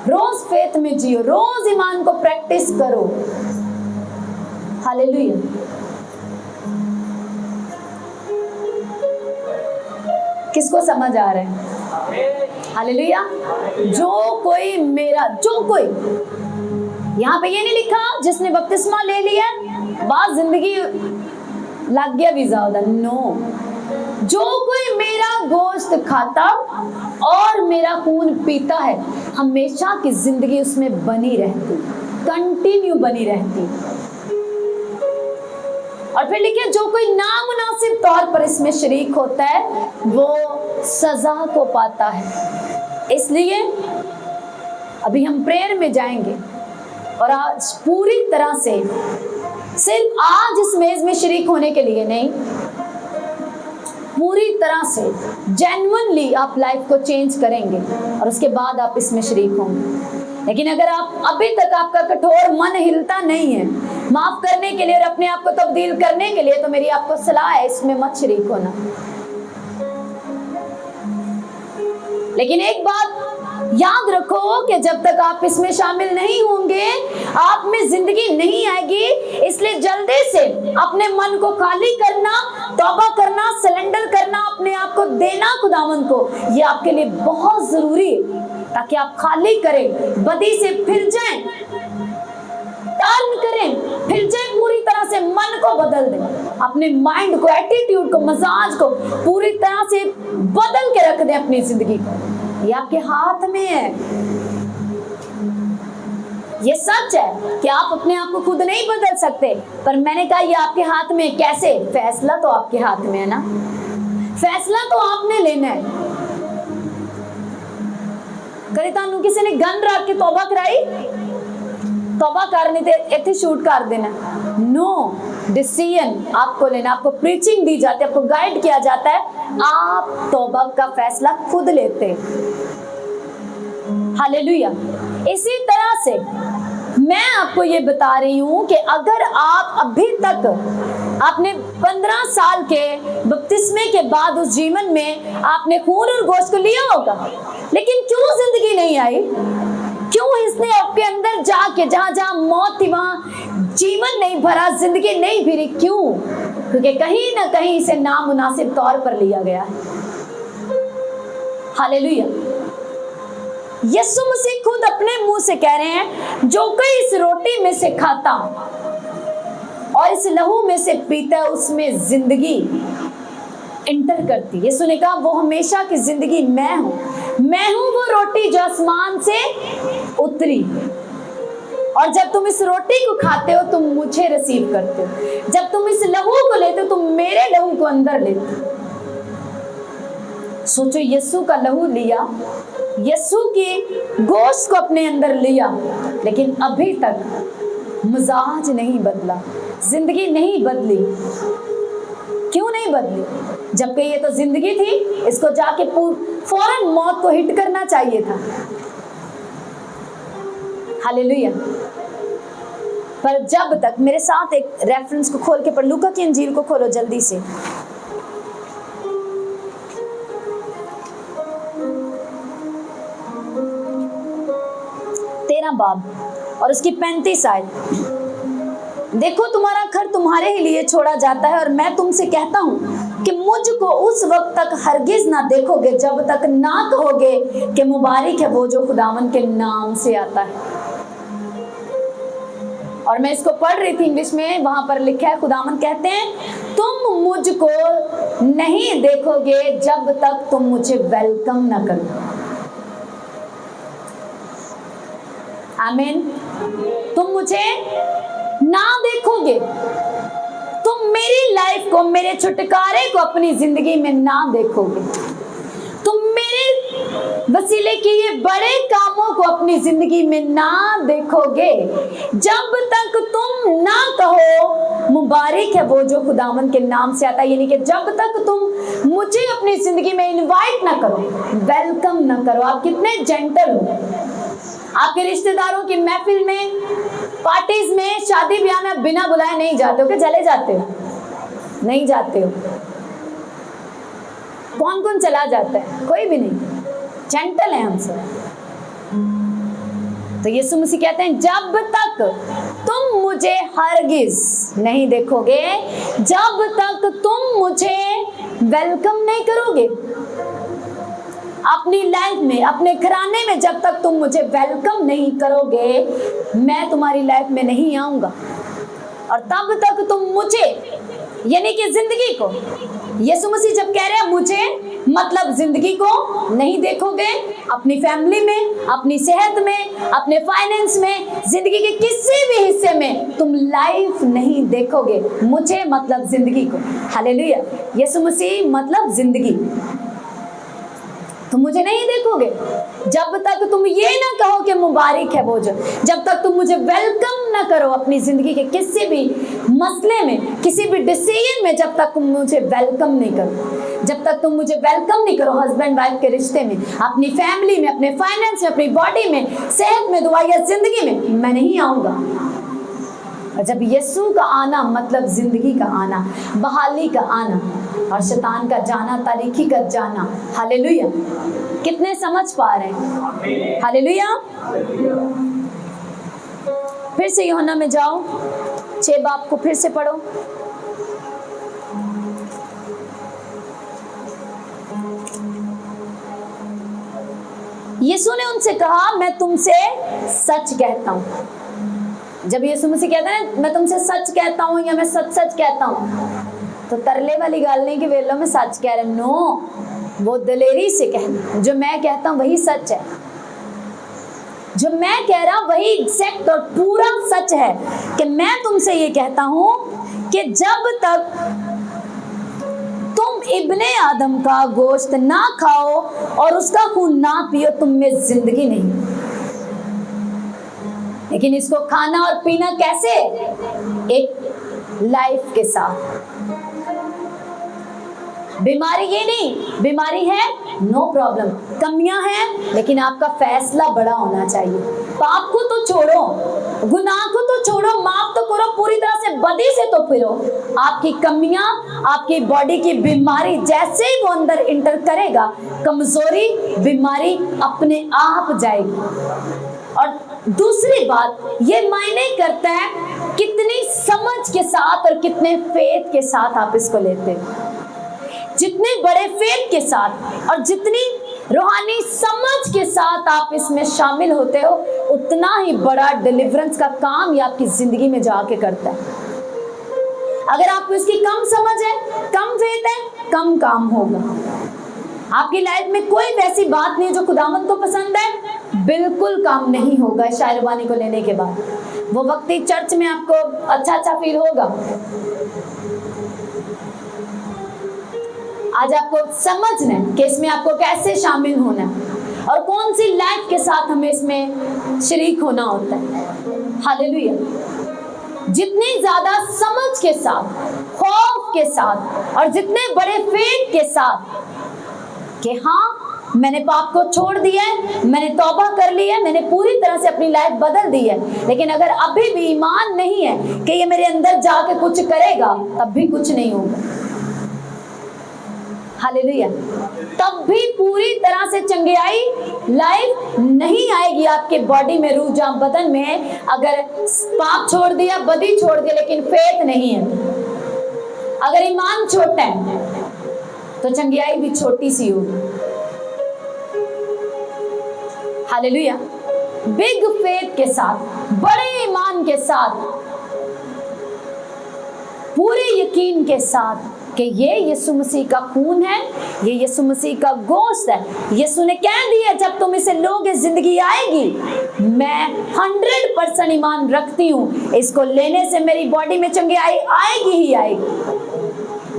रोज फेथ में जियो, रोज ईमान को प्रैक्टिस करो। हालेलुया। किसको समझ आ रहा है? हालेलुया। जो कोई यहाँ पे ये नहीं लिखा जिसने बपतिस्मा ले लिया बाद जिंदगी लग गया वीजा उधर। नो, जो कोई मेरा गोश्त खाता और मेरा खून पीता है, हमेशा की जिंदगी उसमें बनी रहती, कंटिन्यू बनी रहती। और फिर लिखे, जो कोई नामुनासिब तौर पर इसमें शरीक होता है वो सजा को पाता है। इसलिए अभी हम प्रेयर में जाएंगे, और आज पूरी तरह से सिर्फ आज इस मेज में शरीक होने के लिए नहीं, पूरी तरह से जेन्युइनली आप लाइफ को चेंज करेंगे, और उसके बाद आप इसमें शरीक होंगे। लेकिन अगर आप अभी तक आपका कठोर मन हिलता नहीं है माफ करने के लिए और अपने आप को तब्दील करने के लिए, तो मेरी आपको सलाह है, इसमें मत शरीक होना। लेकिन एक बात याद रखो कि जब तक आप इसमें शामिल नहीं होंगे, आप में जिंदगी नहीं आएगी। इसलिए जल्दी से अपने मन को खाली करना, तौबा करना, सरेंडर करना, अपने आप को देना खुदावंद को, ये आपके लिए बहुत जरूरी है, ताकि आप खाली करें, बदी से फिर जाएं, टर्न करें, फिर जाएं, पूरी तरह से मन को बदल दें, अपने माइंड को, एटीट्यूड को, मजाज को पूरी तरह से बदल के रख दें अपनी जिंदगी को। ये आपके हाथ में है। ये सच है कि आप अपने आप को खुद नहीं बदल सकते, पर मैंने कहा ये आपके हाथ में। कैसे? फैसला तो आपके हाथ में है ना, फैसला तो आपने लेना है। करी तानू किसी ने गन रख के तौबा कराई, तौबा करने थे इतने शूट कर देना। नो, डिसीजन आपको लेना। आपको प्रीचिंग दी जाती है, आपको गाइड किया जाता है, आप तौबा का फैसला खुद लेते हैं। हालेलुया। इसी तरह से मैं आपको ये बता रही हूं कि अगर आप अभी तक आपने 15 साल के बपतिस्मे के बाद उस जीवन में आपने खून और गोश्त को लिया होगा, लेकिन क्यों जिंदगी नहीं आई? क्यों इसने आपके अंदर जाके जहां जहां मौत थी वहां जीवन नहीं भरा, जिंदगी नहीं फिरी? क्यों? क्योंकि कहीं ना कहीं इसे नामुनासिब तौर पर लिया गया है। हालेलुया। यीशु मसीह खुद अपने मुंह से कह रहे हैं, जो कोई इस रोटी में से खाता और इस लहू में से पीता है उसमें जिंदगी एंटर करती है। यीशु ने कहा वो हमेशा की जिंदगी मैं हूं, मैं हूं वो रोटी जो आसमान से उतरी। और जब तुम इस रोटी को खाते हो तुम मुझे रिसीव करते हो, जब तुम इस लहू को लेते हो तुम मेरे लहू को अंदर लेते हो। सोचो, यीशु का लहू लिया, यीशु की गोश्त को अपने अंदर लिया, लेकिन अभी तक मिजाज नहीं बदला, जिंदगी नहीं बदली। क्यों नहीं बदली? जबकि ये तो जिंदगी थी, इसको जाके फौरन मौत को हिट करना चाहिए था। हालेलुया। पर जब तक, मेरे साथ एक रेफरेंस को खोल के पढ़, लूका की इंजील को खोलो जल्दी से। बाब और उसकी 35 आयत। देखो तुम्हारा घर तुम्हारे ही लिए छोड़ा जाता है, और मैं तुमसे कहता हूँ कि मुझको उस वक्त तक हरगिज ना देखोगे जब तक ना कहोगे कि मुबारक है वो जो खुदावन के नाम से आता है। और मैं इसको पढ़ रही थी इंग्लिश में, वहां पर लिखा है, खुदावन कहते हैं तुम मुझको नहीं देखोगे जब तक तुम मुझे वेलकम ना करो। आमीन। तुम मुझे ना देखोगे, तुम मेरी लाइफ को, मेरे छुटकारे को अपनी जिंदगी में ना देखोगे, तुम मेरे वसीले किए बड़े कामों को अपनी जिंदगी में ना देखोगे जब तक तुम ना कहो मुबारक है वो जो खुदावन के नाम से आता है। यानी कि जब तक तुम मुझे अपनी जिंदगी में इनवाइट ना करो, वेलकम ना करो। आप कितने जेंटल हो, आपके रिश्तेदारों की महफिल में, पार्टीज में, शादी ब्याह में बिना बुलाए नहीं जाते हो कि चले जाते हो? नहीं जाते हो। कौन कौन चला जाता है? कोई भी नहीं, जेंटल है हम सब। तो यीशु मसीह कहते हैं जब तक तुम मुझे हरगिज नहीं देखोगे, जब तक तुम मुझे वेलकम नहीं करोगे अपनी लाइफ में, अपने घराने में, जब तक तुम मुझे वेलकम नहीं करोगे मैं तुम्हारी लाइफ में नहीं आऊंगा। और तब तक तुम मुझे, यानी कि जिंदगी को, यीशु मसीह जब कह रहे हैं मुझे, मतलब जिंदगी को नहीं देखोगे, अपनी फैमिली में, अपनी सेहत में, अपने फाइनेंस में, जिंदगी के किसी भी हिस्से में तुम लाइफ नहीं देखोगे। मुझे मतलब जिंदगी को। हालेलुया। यीशु मसीह मतलब जिंदगी। तुम मुझे नहीं देखोगे जब तक तुम ये ना कहो कि मुबारक है वो जो, जब तक तुम मुझे वेलकम ना करो अपनी जिंदगी के किसी भी मसले में, किसी भी डिसीजन में, जब तक तुम मुझे वेलकम नहीं करो, जब तक तुम मुझे वेलकम नहीं करो हस्बैंड वाइफ के रिश्ते में, अपनी फैमिली में, अपने फाइनेंस में, अपनी बॉडी में, सेहत में, दुआ या जिंदगी में, मैं नहीं आऊंगा। और जब यीशु का आना मतलब जिंदगी का आना, बहाली का आना, और शैतान का जाना, तारीकी का जाना। हालेलुया। कितने समझ पा रहे हैं? हालेलुया। फिर से यूहन्ना में जाओ, 6 बाब को फिर से पढ़ो। यीशु ने उनसे कहा मैं तुमसे सच कहता हूं। जब यीशु मसीह कहते हैं मैं तुमसे सच कहता हूं या मैं सच सच कहता हूं, तो तरले वाली गाल नहीं कि वेलो में सच कह रहे। नो, वो दलेरी से कहना, जो मैं कहता हूं वही सच है। जो मैं कह रहा वही एग्जैक्ट और पूरा सच है कि मैं तुमसे ये कहता हूं कि जब तक तुम इब्ने आदम का गोश्त ना खाओ और उसका खून ना पियो, तुम में जिंदगी नहीं। लेकिन इसको खाना और पीना कैसे? एक लाइफ के साथ। बीमारी ये नहीं, बीमारी है नो प्रॉब्लम, कमियां हैं, लेकिन आपका फैसला बड़ा होना चाहिए। पाप को तो छोड़ो, गुनाह को तो छोड़ो, माफ तो करो, पूरी तरह से बदी से तो फिरो। आपकी कमियां, आपकी बॉडी की बीमारी जैसे ही वो अंदर इंटर करेगा, कमजोरी, बीमारी अपने आप जाएगी। और दूसरी बात, ये मायने करता है कितनी समझ के साथ और कितने फेथ के साथ आप इसको लेते हो। जितने बड़े फेथ के साथ और जितनी रूहानी समझ के साथ आप इसमें शामिल होते हो, उतना ही बड़ा डिलीवरेंस का काम ये आपकी जिंदगी में जाके करता है। अगर आपको इसकी कम समझ है, कम फेथ है, कम काम होगा। आपकी लाइफ में कोई वैसी बात नहीं जो खुदावंद को पसंद है, बिल्कुल काम नहीं होगा। शायरबानी को लेने के बाद वो वक्त चर्च में आपको अच्छा अच्छा फील होगा। आज आपको समझना है कि इसमें आपको कैसे शामिल होना है और कौन सी लाइफ के साथ हमें इसमें शरीक होना होता है। हालेलुया। जितनी ज्यादा समझ के साथ, खौफ के साथ और जितने बड़े फेथ के साथ कि हाँ मैंने पाप को छोड़ दिया है, मैंने तौबा कर लिया है, मैंने पूरी तरह से अपनी लाइफ बदल दी है, लेकिन अगर अभी भी ईमान नहीं है कि ये मेरे अंदर जाके कुछ करेगा, तब भी कुछ नहीं होगा। हालेलुया। तब भी पूरी तरह से चंगियाई लाइफ नहीं आएगी आपके बॉडी में, रूह, जान, बदन में। अगर पाप छोड़ दिया, बदी छोड़ दिया, लेकिन फेथ नहीं है, अगर ईमान छोटा है तो चंगियाई भी छोटी सी होगी। हालेलुया। बिग फेथ के साथ, बड़े ईमान के साथ, पूरे यकीन के साथ कि ये यीशु मसीह का खून है, ये यीशु मसीह का गोश्त है। यीशु ने कह दिया जब तुम इसे लोगे जिंदगी आएगी। मैं 100% ईमान रखती हूँ, इसको लेने से मेरी बॉडी में चंगियाई आएगी ही आएगी।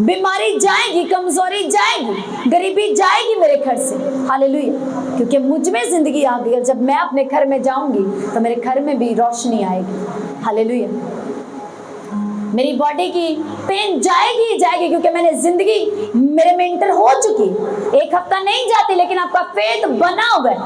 बीमारी जाएगी, कमजोरी जाएगी, गरीबी जाएगी मेरे घर से। हालेलुया। क्योंकि मुझ में जिंदगी आ गई और जब मैं अपने घर में जाऊंगी तो मेरे घर में भी रोशनी आएगी। हालेलुया। मेरी बॉडी की पेन जाएगी ही जाएगी क्योंकि मैंने जिंदगी मेरे में इंटर हो चुकी। एक हफ्ता नहीं जाती, लेकिन आपका फेथ बना हुआ है।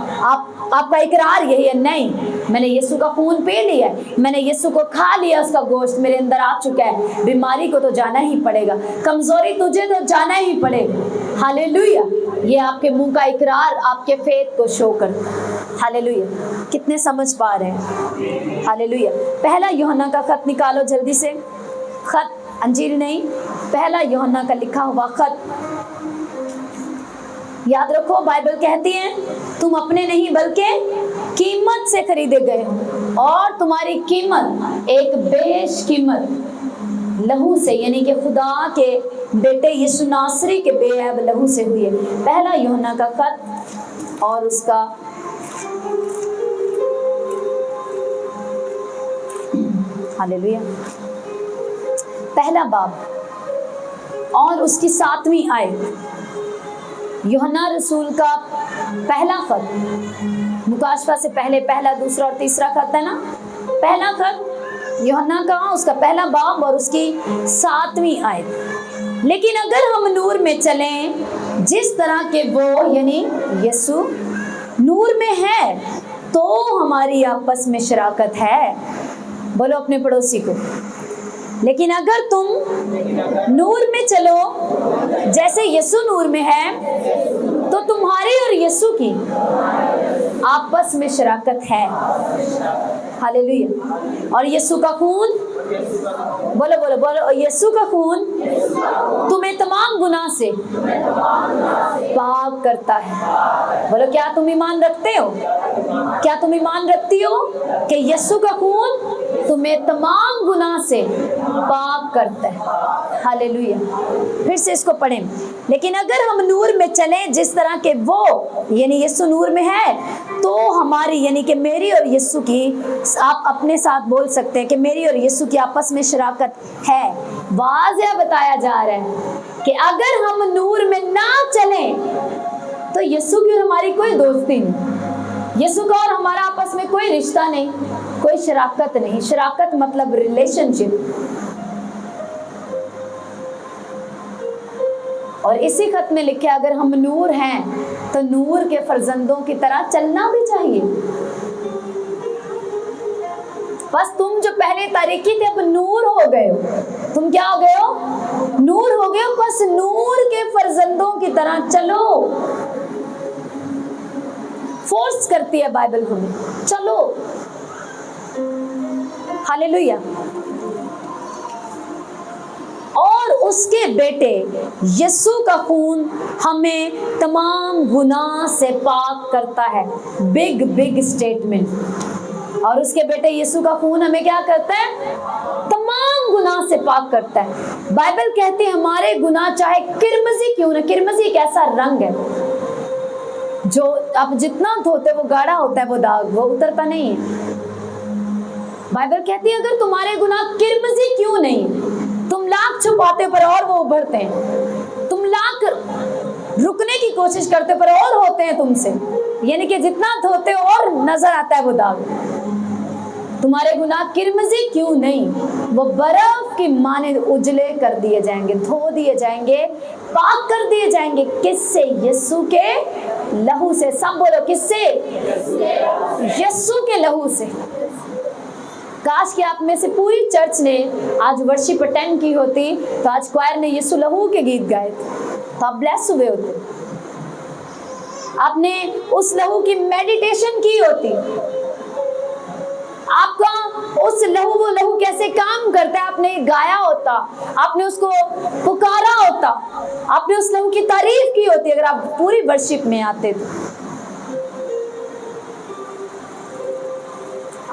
आपका इकरार यही है, नहीं मैंने यीशु का खून पी लिया है, मैंने यीशु को खा लिया, उसका गोश्त मेरे अंदर आ चुका है। बीमारी को तो जाना ही पड़ेगा, कमजोरी तुझे तो जाना ही पड़ेगा। हालेलुया। ये आपके मुंह का इकरार आपके फेथ को शो करता है। हालेलुया। कितने समझ पा रहे हैं? हालेलुया। पहला यूहन्ना का खत निकालो जल्दी से। खत, अंजील नहीं, पहला यूहन्ना का लिखा हुआ खत। याद रखो, बाइबल कहती है तुम अपने नहीं बल्कि कीमत से खरीदे गए हो, और तुम्हारी कीमत एक बेशकीमत लहू से, यानी कि खुदा के बेटे यीशु नासरी के बेअब लहू से हुई है। पहला यूहन्ना का खत और उसका हालेलुया पहला बाब और उसकी 7वीं आयत। यूहन्ना रसूल का पहला खत, मुकाशफा से पहले पहला, दूसरा और तीसरा खत है ना। पहला खत यूहन्ना का, उसका पहला बाब और उसकी 7वीं आयत। लेकिन अगर हम नूर में चलें जिस तरह के वो, यानी यीशु नूर में है, तो हमारी आपस में शराकत है। बोलो अपने पड़ोसी को। लेकिन अगर तुम नूर में चलो जैसे यीशु नूर में है, तो तुम्हारी और यीशु की आपस में शराकत है। हालेलुया। और यीशु का खून, बोलो बोलो बोलो, यीशु का खून तुम्हें तमाम गुनाह से पाक करता है। बोलो, क्या तुम ईमान रखते हो? क्या तुम ईमान रखती हो कि यीशु का खून तुम्हें तमाम गुनाह से पाक करता है? हालेलुया। फिर से इसको पढ़ें। लेकिन अगर हम नूर में चलें जिस तरह के वो, यानी यीशु नूर में है, तो हमारी यानी कि मेरी और यीशु की, आप अपने साथ बोल सकते हैं कि मेरी और यीशु की आपस में शराकत है। वाज़िया बताया जा रहा है कि अगर हम नूर में ना चलें तो यीशु की और हमारी कोई दोस्ती नहीं, यीशु का और हमारा आपस में कोई रिश्ता नहीं, कोई शराकत नहीं। शराकत मतलब रिलेशनशिप। और इसी खत में लिखे अगर हम नूर हैं तो नूर के फर्जंदों की तरह चलना भी चाहिए। बस तुम जो पहले तारीकी थे अब नूर हो गए हो। तुम क्या हो गए हो? नूर हो गए हो। बस नूर के फर्जंदों की तरह चलो। फोर्स करती है बाइबल हमें, चलो। हालेलुया। और उसके बेटे यीशु का खून हमें तमाम गुनाह से पाक करता है। Big statement. और उसके बेटे यीशु का खून हमें क्या करता है? तमाम गुनाह से पाक करता है। बाइबल कहती है हमारे गुनाह चाहे किरमजी क्यों ना, किरमजी एक ऐसा रंग है जो आप जितना धोते वो गाढ़ा होता है, वो दाग वो उतरता नहीं है। बाइबल कहती है अगर तुम्हारे गुनाह किरमजी क्यों नहीं, तुम लाख छुपाते पर और वो उभरते हैं, तुम लाख रुकने की कोशिश करते पर और होते हैं तुमसे, यानी कि जितना धोते और नजर आता है वो दाग। तुम्हारे गुनाह किरमजी क्यों नहीं, वो बर्फ की माने उजले कर दिए जाएंगे, धो दिए जाएंगे, पाक कर दिए जाएंगे। किससे? यीशु के लहू से। सब बोलो किससे? यीशु के लहू से। काश कि आप में से पूरी चर्च ने आज वर्शिप अटेंड की होती तो आज क्वायर ने यीशु लहू के गीत गाए थे, तो आप ब्लेस हुए होते। आपने उस लहू की मेडिटेशन की होती, आपका उस लहू, वो लहू कैसे काम करता है आपने गाया होता, आपने उसको पुकारा होता, आपने उस लहू की तारीफ की होती अगर आप पूरी वर्शिप में आते तो।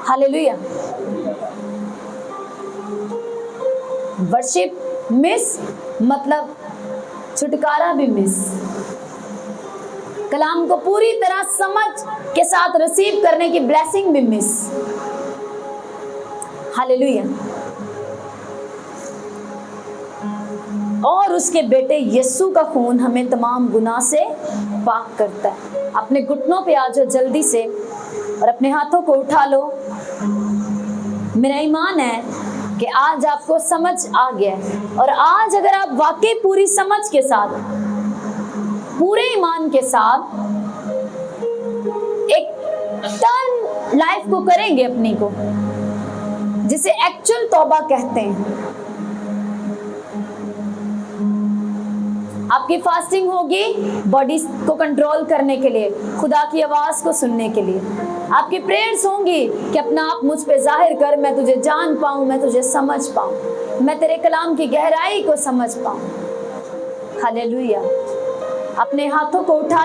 हालेलुया। वर्शिप मिस मतलब छुटकारा भी मिस। कलाम को पूरी तरह समझ के साथ रिसीव करने की ब्लेसिंग भी मिस। हालेलुया। और उसके बेटे यीशु का खून हमें तमाम गुनाह से पाक करता है। अपने घुटनों पे आ जाओ जल्दी से और अपने हाथों को उठा लो। मेरा ईमान है कि आज आपको समझ आ गया है, और आज अगर आप वाकई पूरी समझ के साथ, पूरे ईमान के साथ एक टर्न लाइफ को करेंगे अपनी को, जिसे एक्चुअल तौबा कहते हैं। आपकी फास्टिंग होगी बॉडी को कंट्रोल करने के लिए, खुदा की आवाज को सुनने के लिए। आपकी प्रेयर्स होंगी कि अपना आप मुझ पे जाहिर कर, मैं तुझे जान पाऊं, मैं तुझे समझ पाऊं, मैं तेरे कलाम की गहराई को समझ पाऊं। हालेलुया। अपने हाथों को उठा लो।